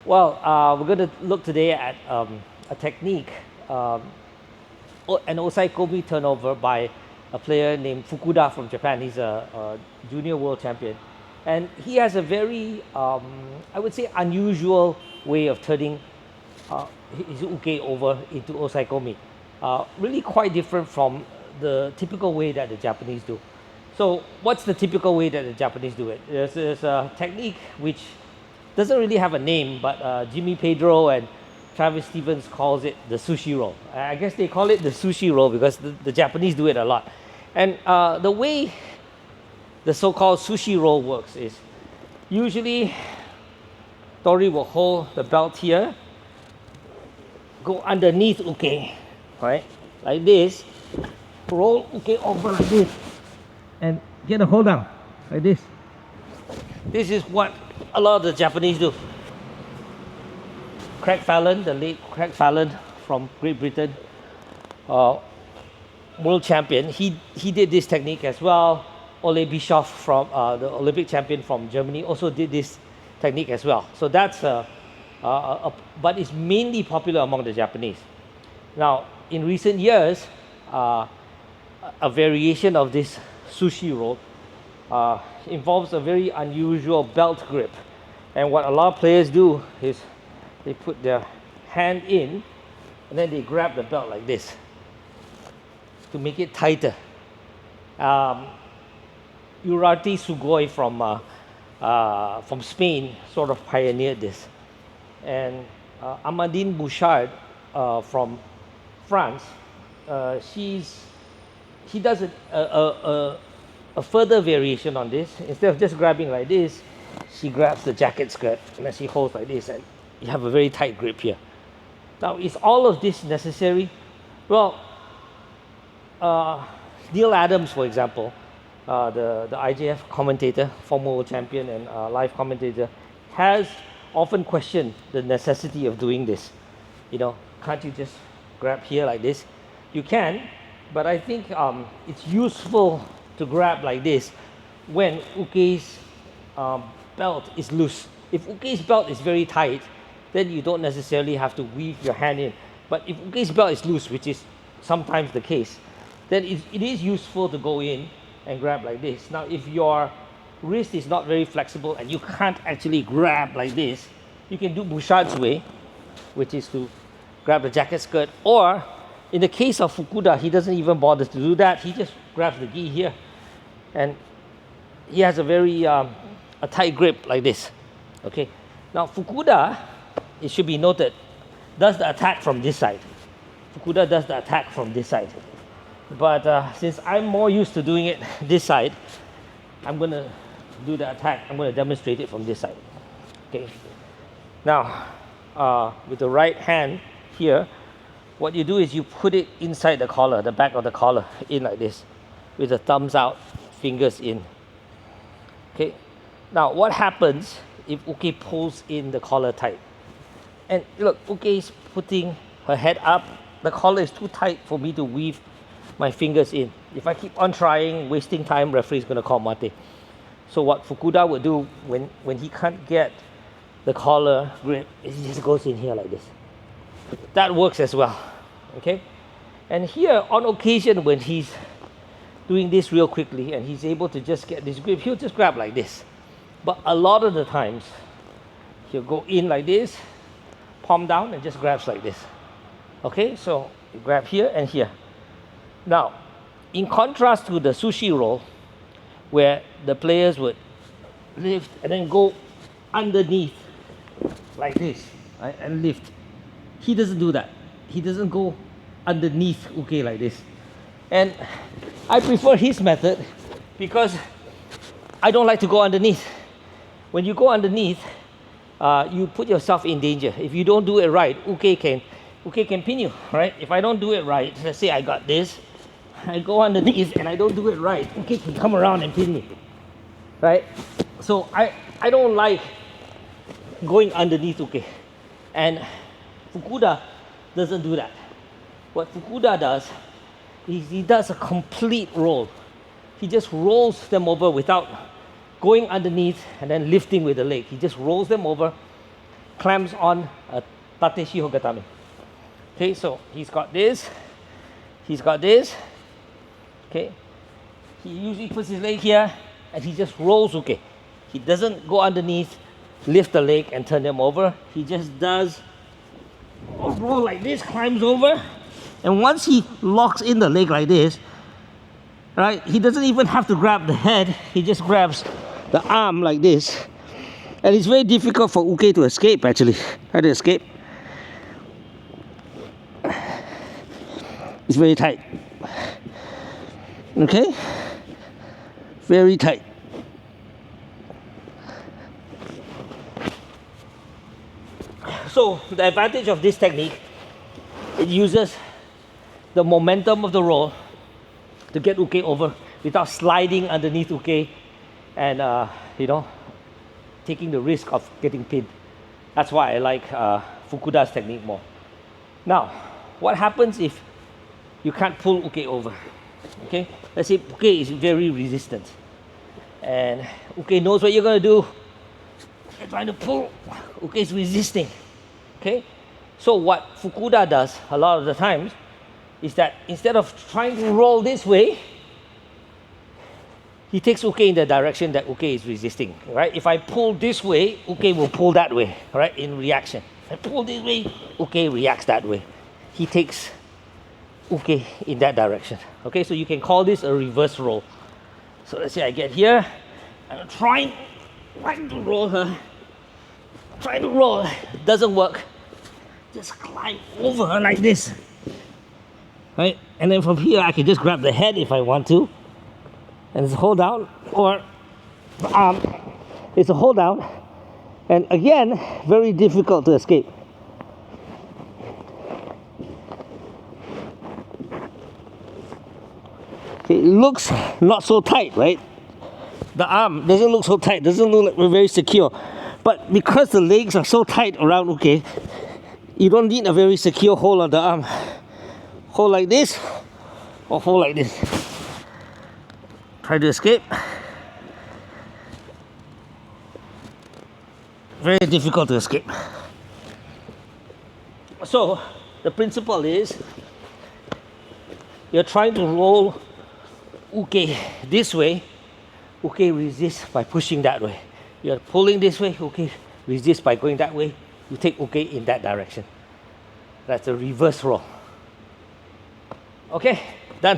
Well, we're going to look today at a technique, an osaikomi turnover by a player named Fukuda from Japan. He's a junior world champion. And he has a very, I would say, unusual way of turning his uke over into osaikomi. Really quite different from the typical way that the Japanese do. So what's the typical way that the Japanese do it? There's a technique which doesn't really have a name, but Jimmy Pedro and Travis Stevens calls it the sushi roll. I guess they call it the sushi roll because the Japanese do it a lot. And the way the so-called sushi roll works is usually Tori will hold the belt here, go underneath uke, right, like this, roll uke over like this, and get a hold down like this. This is what a lot of the Japanese do. Craig Fallon, the late Craig Fallon from Great Britain, world champion, he did this technique as well. Ole Bischoff from the Olympic champion from Germany also did this technique as well. So that's but it's mainly popular among the Japanese. Now, in recent years, a variation of this sushi roll involves a very unusual belt grip. And what a lot of players do is they put their hand in and then they grab the belt like this to make it tighter. Urarti Sugoi from Spain sort of pioneered this. And Amandine Bouchard from France, she does a further variation on this. Instead of just grabbing like this, she grabs the jacket skirt and then she holds like this, and you have a very tight grip here. Now, is all of this necessary? Well, Neil Adams, for example, the IJF commentator, former world champion and live commentator, has often questioned the necessity of doing this. You know, can't you just grab here like this? You can, but I think it's useful to grab like this when uke's belt is loose. If uke's belt is very tight, then you don't necessarily have to weave your hand in. But if uke's belt is loose, which is sometimes the case, then it is useful to go in and grab like this. Now, if your wrist is not very flexible and you can't actually grab like this, you can do Bouchard's way, which is to grab the jacket skirt. Or, in the case of Fukuda, he doesn't even bother to do that. He just grabs the gi here, and he has a very a tight grip like this. Okay. Now, Fukuda, it should be noted, does the attack from this side. Fukuda does the attack from this side. But since I'm more used to doing it this side, I'm going to do the attack. I'm going to demonstrate it from this side. Okay. Now, with the right hand here, what you do is you put it inside the collar, the back of the collar, in like this, with the thumbs out, fingers in. Okay. Now, what happens if uke pulls in the collar tight? And look, uke is putting her head up. The collar is too tight for me to weave my fingers in. If I keep on trying, wasting time, referee is going to call mate. So what Fukuda would do when he can't get the collar grip, is he just goes in here like this. That works as well. Okay? And here, on occasion, when he's doing this real quickly and he's able to just get this grip, he'll just grab like this. But a lot of the times, he'll go in like this, palm down, and just grabs like this. Okay? So you grab here and here. Now, in contrast to the sushi roll, where the players would lift and then go underneath like this, right, and lift, he doesn't do that. He doesn't go underneath uke like this. And I prefer his method because I don't like to go underneath. When you go underneath, you put yourself in danger. If you don't do it right, uke can pin you, right? If I don't do it right, let's say I got this, I go underneath and I don't do it right, uke can come around and pin me, right? So I don't like going underneath uke. And Fukuda doesn't do that. What Fukuda does is he does a complete roll. He just rolls them over without going underneath and then lifting with the leg. He just rolls them over clamps on a Tateshi Hogatame. Okay, so he's got this, okay. He usually puts his leg here and he just rolls uke. He doesn't go underneath, lift the leg and turn them over. He just does a roll like this, climbs over, and once he locks in the leg like this, right, he doesn't even have to grab the head, he just grabs the arm like this. And it's very difficult for uke to escape actually. Try to escape. It's very tight. Okay? Very tight. So the advantage of this technique, it uses the momentum of the roll to get uke over without sliding underneath uke and taking the risk of getting pinned. That's why I like Fukuda's technique more. Now, what happens if you can't pull uke over? Okay, let's say uke is very resistant and uke knows what you're going to do. You're trying to pull, uke is resisting. Okay, so what Fukuda does a lot of the times is that instead of trying to roll this way, he takes uke in the direction that uke is resisting, right? If I pull this way, uke will pull that way, right, in reaction. If I pull this way, uke reacts that way. He takes uke in that direction. Okay, so you can call this a reverse roll. So let's say I get here, I'm trying to roll her, doesn't work. Just climb over her like this, right? And then from here, I can just grab the head if I want to, and it's a hold down, or the arm, it's a hold down, and again, very difficult to escape. Okay, it looks not so tight, right? The arm doesn't look so tight, doesn't look like we're very secure. But because the legs are so tight around uke, you don't need a very secure hold on the arm. Hold like this, or hold like this. Try to escape. Very difficult to escape. So, the principle is, you're trying to roll uke this way, uke resists by pushing that way. You're pulling this way, uke resists by going that way. You take uke in that direction. That's a reverse roll. Okay, done.